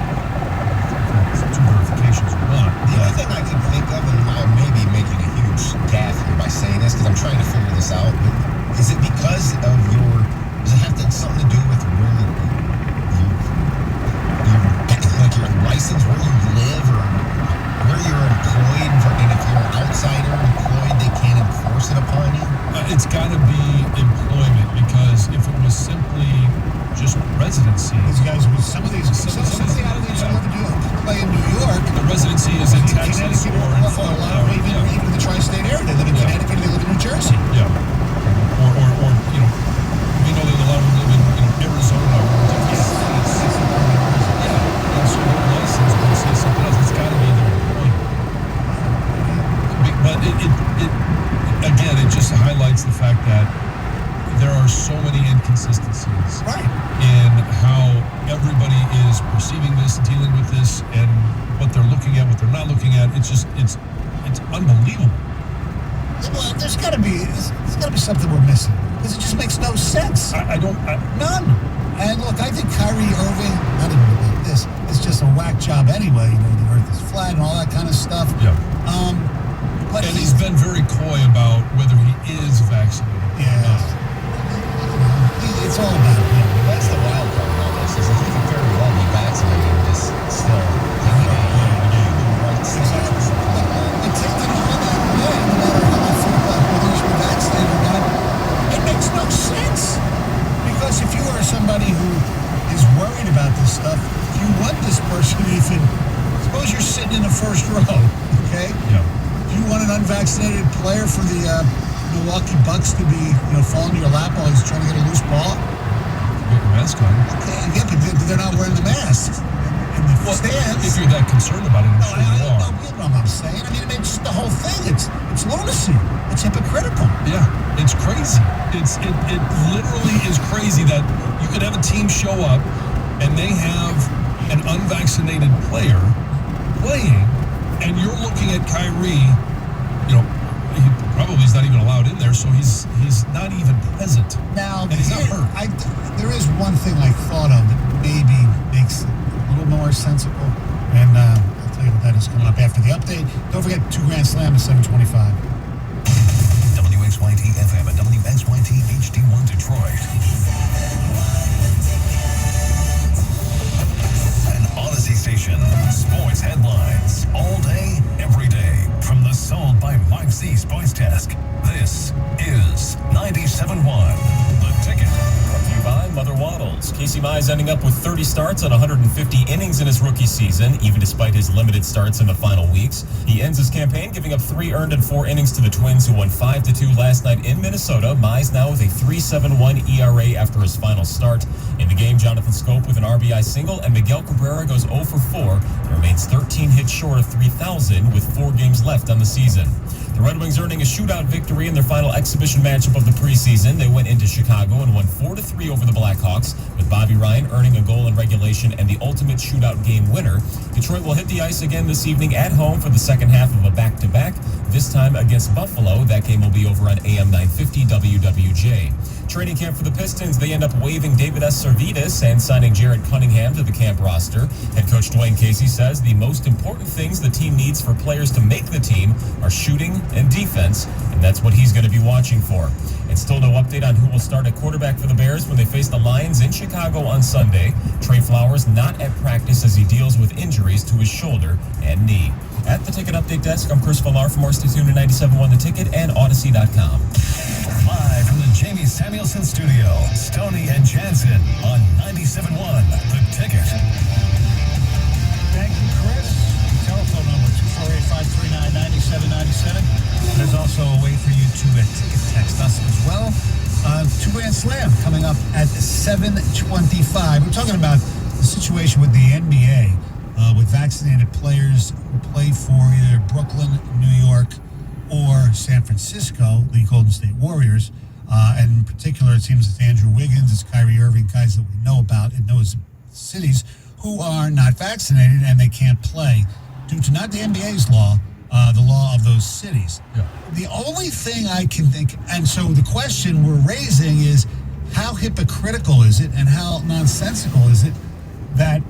two verifications or not. The only thing I can think of, and I may be making a huge gaffe here by saying this because I'm trying to figure this out, but is it because of does it have something to do with where like your license, where you live, or where you're employed, and if you're an outsider employed, they can't enforce it upon you? It's got to be employment, because if it was simply just residency. These guys, some of the athletes who play in New York, the residency is in Texas or in Florida, or even the tri-state area. They live in Connecticut, they live in New Jersey. Yeah. Or we know that a lot of them live in Arizona or different states. Yeah. And so their license will say something else. It's got to be their employment. But again, it just highlights the fact that there are so many inconsistencies in how everybody is perceiving this, dealing with this, and what they're looking at, what they're not looking at. It's unbelievable. Well, there's got to be something we're missing, because it just makes no sense. None. And look, I think Kyrie Irving, not even about this, is just a whack job anyway. You know, the Earth is flat and all that kind of stuff. Yeah. But and he's been very coy about whether he is vaccinated. Yeah. It's all about him. That's the wild part about this, is that he could very well be vaccinated and just still taking the right steps or something like that. And taking all that away, no matter how I feel about whether you should be vaccinated or not, it makes no sense. Because if you are somebody who is worried about this stuff, you want this person even, suppose you're sitting in the first row, okay? Yeah. You want an unvaccinated player for the Milwaukee Bucks to be, falling to your lap while he's trying to get a loose ball? Put your mask on. Okay, yeah, but they're not wearing the masks in the stands. If you're that concerned about it, I'm sure you are. You know what I'm saying? I mean, it's just the whole thing. It's lunacy. It's hypocritical. Yeah, it's crazy. It literally is crazy that you could have a team show up and they have an unvaccinated player playing, and you're looking at Kyrie, he probably is not even allowed in there, so he's not even present. Now, and he's not hurt. There is one thing I thought of that maybe makes it a little more sensible, and I'll tell you what that is coming up after the update. Don't forget 2 Grand Slam at 7:25. WXYT FM and WXYT HD1 Detroit. An Odyssey station. Sports headlines. All day, every day. From the Sold by Mike Z Sports Desk. This is 97.1. The Ticket. Brought to you by Mother Waddles. Casey Mize ending up with 30 starts on 150 innings in his rookie season, even despite his limited starts in the final weeks. He ends his campaign giving up 3 earned and 4 innings to the Twins, who won 5-2 last night in Minnesota. Mize now with a 3.71 ERA after his final start. In the game, Jonathan Scope with an RBI single, and Miguel Cabrera goes 0 for 4 and remains 13 hits short of 3,000 with 4 games left on the season. The Red Wings earning a shootout victory in their final exhibition matchup of the preseason. They went into Chicago and won 4-3 over the Blackhawks, with Bobby Ryan earning a goal in regulation and the ultimate shootout game winner. Detroit will hit the ice again this evening at home for the second half of a back-to-back, this time against Buffalo. That game will be over on AM 950 WWJ. Training camp for the Pistons, they end up waiving David S. Servidis and signing Jared Cunningham to the camp roster. Head coach Dwayne Casey says the most important things the team needs for players to make the team are shooting and defense, and that's what he's going to be watching for. And still no update on who will start at quarterback for the Bears when they face the Lions in Chicago on Sunday. Trey Flowers not at practice as he deals with injuries to his shoulder and knee. At the Ticket Update Desk, I'm Chris Villar. For more, stay tuned to 97.1 The Ticket and Odyssey.com. Live from the Jamie Samuelson Studio, Stoney and Jansen on 97.1 The Ticket. Thank you, Chris. Telephone number 248-539-9797. There's also a way for you to ticket text us as well. Two Grand Slam coming up at 7:25. We're talking about the situation with the NBA with vaccinated players who play for either Brooklyn, New York, or San Francisco, the Golden State Warriors. And in particular, it seems it's Andrew Wiggins, it's Kyrie Irving, guys that we know about in those cities who are not vaccinated and they can't play due to not the NBA's law, the law of those cities. Yeah. The only thing I can think, and so the question we're raising is, how hypocritical is it and how nonsensical is it that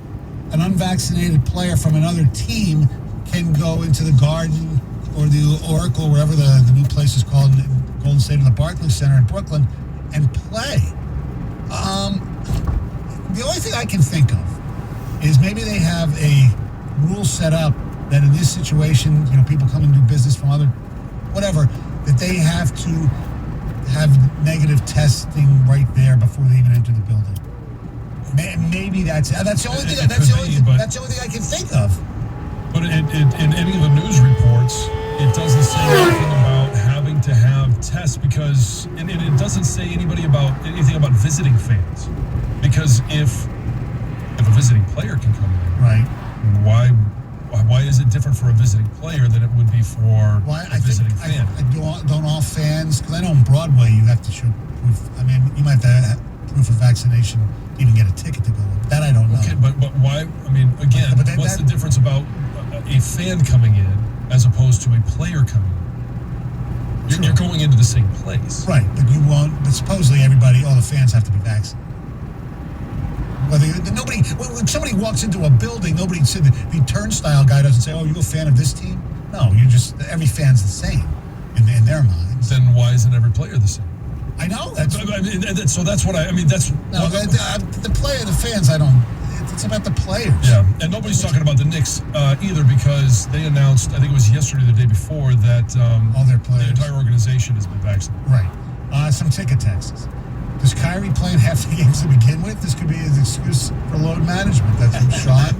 an unvaccinated player from another team can go into the Garden or the Oracle, wherever the new place is called, in Golden State, or the Barclays Center in Brooklyn, and play? The only thing I can think of is maybe they have a rule set up that in this situation, people come and do business from other, whatever, that they have to have negative testing right there before they even enter the building. Maybe that's the only thing. That's the only thing I can think of. But in any of the news reports, it doesn't say anything about having to have tests because, and it doesn't say anything about visiting fans. Because if a visiting player can come in, right? Why is it different for a visiting player than it would be for a visiting fan? Don't all fans? Because I know on Broadway you have to show proof. I mean, you might have to have proof of vaccination to even get a ticket to go. That I don't know. Okay, but why? I mean, again, what's the difference about a fan coming in as opposed to a player coming in? You're going into the same place, right? But you won't. But supposedly all the fans have to be vaccinated. When somebody walks into a building, the turnstile guy doesn't say, "Oh, you a fan of this team?" No, every fan's the same in their minds. Then why isn't every player the same? I know the fans. I don't. It's about the players. Yeah, and nobody's talking about the Knicks either because they announced, I think it was yesterday or the day before, that all their players, the entire organization has been vaccinated. Right. Some ticket texts. Does Kyrie play in half the games to begin with? This could be an excuse for load management. That's from Sean.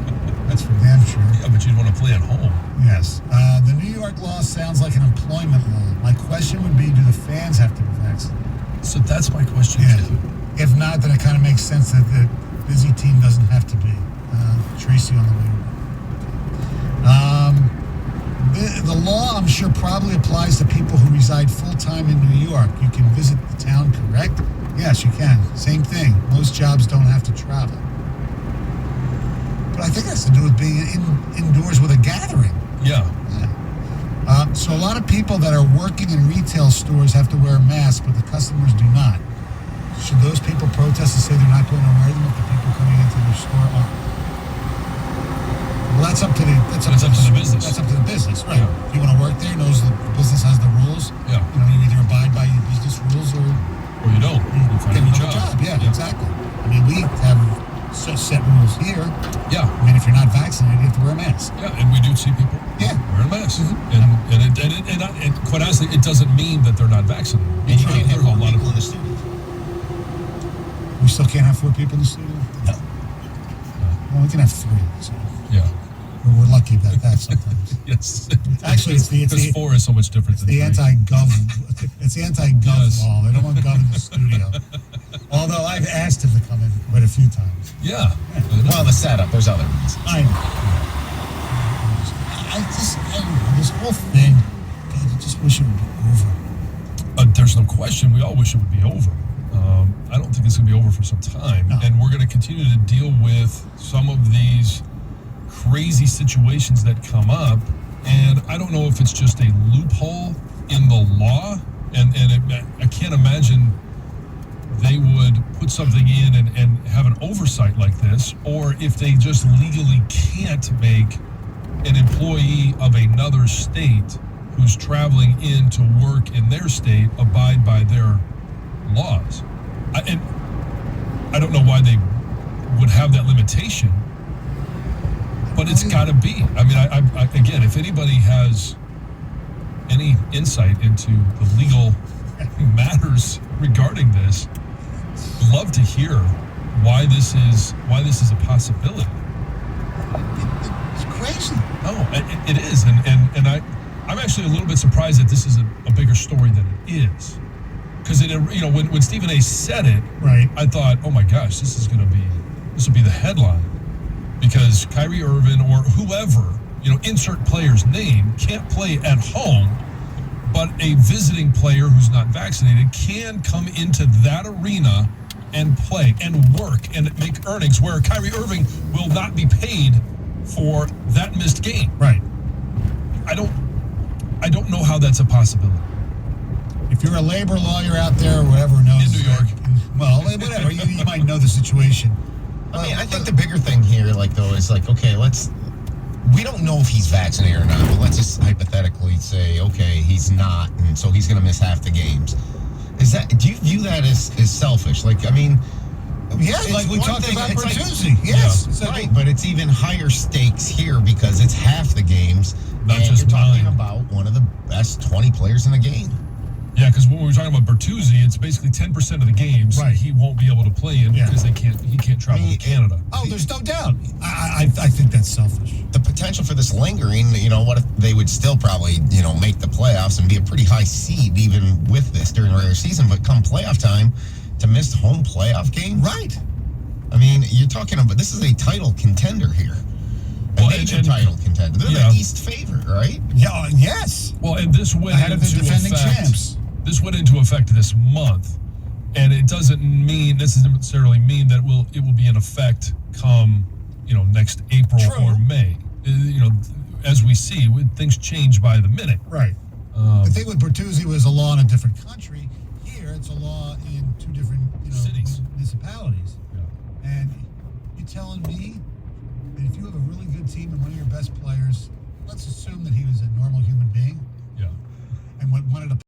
That's for damn sure. Yeah, but you'd want to play at home. Yes. The New York law sounds like an employment law. My question would be, do the fans have to be vaccinated? So that's my question too. If not, then it kind of makes sense that the busy team doesn't have to be. Tracy on the way. The law, I'm sure, probably applies to people who reside full-time in New York. You can visit the town, correct? Yes, you can. Same thing. Most jobs don't have to travel. But I think it has to do with being indoors with a gathering. Yeah. So a lot of people that are working in retail stores have to wear masks, but the customers do not. Should those people protest and say they're not going to wear them if the people coming into their store are? Well, that's up to the business. That's up to the business, right? Yeah. If you want to work there, knows the business has the rules. Yeah. You either abide by your business rules or you don't. You find a job. Yeah, exactly. I mean, we have set rules here. Yeah. I mean, if you're not vaccinated, you have to wear a mask. Yeah, and we do see people wearing masks. Mm-hmm. And quite honestly, it doesn't mean that they're not vaccinated. And you can't have a lot of people in the studio. We still can't have 4 people in the studio? No. Well, we can have 3. So. Yeah. We're lucky about that sometimes. Yes. Actually, because 4 is so much different than 3. It's the anti-gov law. They don't want gov in the studio. Although I've asked him to come in quite a few times. Yeah. Well, the setup, there's other reasons. I know. This whole thing, God, I just wish it would be over. There's no question. We all wish it would be over. I don't think it's going to be over for some time. No. And we're going to continue to deal with some of these crazy situations that come up. And I don't know if it's just a loophole in the law. And I can't imagine they would put something in and have an oversight like this, or if they just legally can't make an employee of another state who's traveling in to work in their state abide by their laws. And I don't know why they would have that limitation. But it's got to be. I mean, I again, if anybody has any insight into the legal matters regarding this, love to hear why this is a possibility. It's crazy. Oh, it is, and I'm actually a little bit surprised that this is a bigger story than it is, because when Stephen A. said it, right, I thought, oh my gosh, this will be the headline, because Kyrie Irving or whoever, insert player's name, can't play at home, but a visiting player who's not vaccinated can come into that arena and play and work and make earnings, where Kyrie Irving will not be paid for that missed game. Right. I don't know how that's a possibility. If you're a labor lawyer out there or whatever knows... In New York. Well, whatever. you might know the situation. I mean, I think the bigger thing here, is okay, we don't know if he's vaccinated or not, but let's just hypothetically say, okay, he's not, and so he's going to miss half the games. Do you view that as selfish? Yeah, like we talked about Bertuzzi. Yes. Yeah, right, but it's even higher stakes here because it's half the games, not and just you're talking 9. about one of the best 20 players in the game. Yeah, because when we were talking about Bertuzzi, it's basically 10% of the games he won't be able to play in because he can't travel to Canada. Oh, there's no doubt. I think that's selfish. The potential for this lingering, what if they would still probably, make the playoffs and be a pretty high seed even with this during the regular season, but come playoff time, to miss home playoff game? Right. I mean, you're talking about, this is a title contender here. A major title contender. They're the East favorite, right? Yeah. Yes. Well, and this went ahead of the defending champs. This went into effect this month, and it doesn't necessarily mean that it will be in effect come next April or May. As we see, things change by the minute. Right. The thing with Bertuzzi was a law in a different country. Here, it's a law in 2 different cities, municipalities. Yeah. And you're telling me that if you have a really good team and one of your best players, let's assume that he was a normal human being. Yeah. And wanted to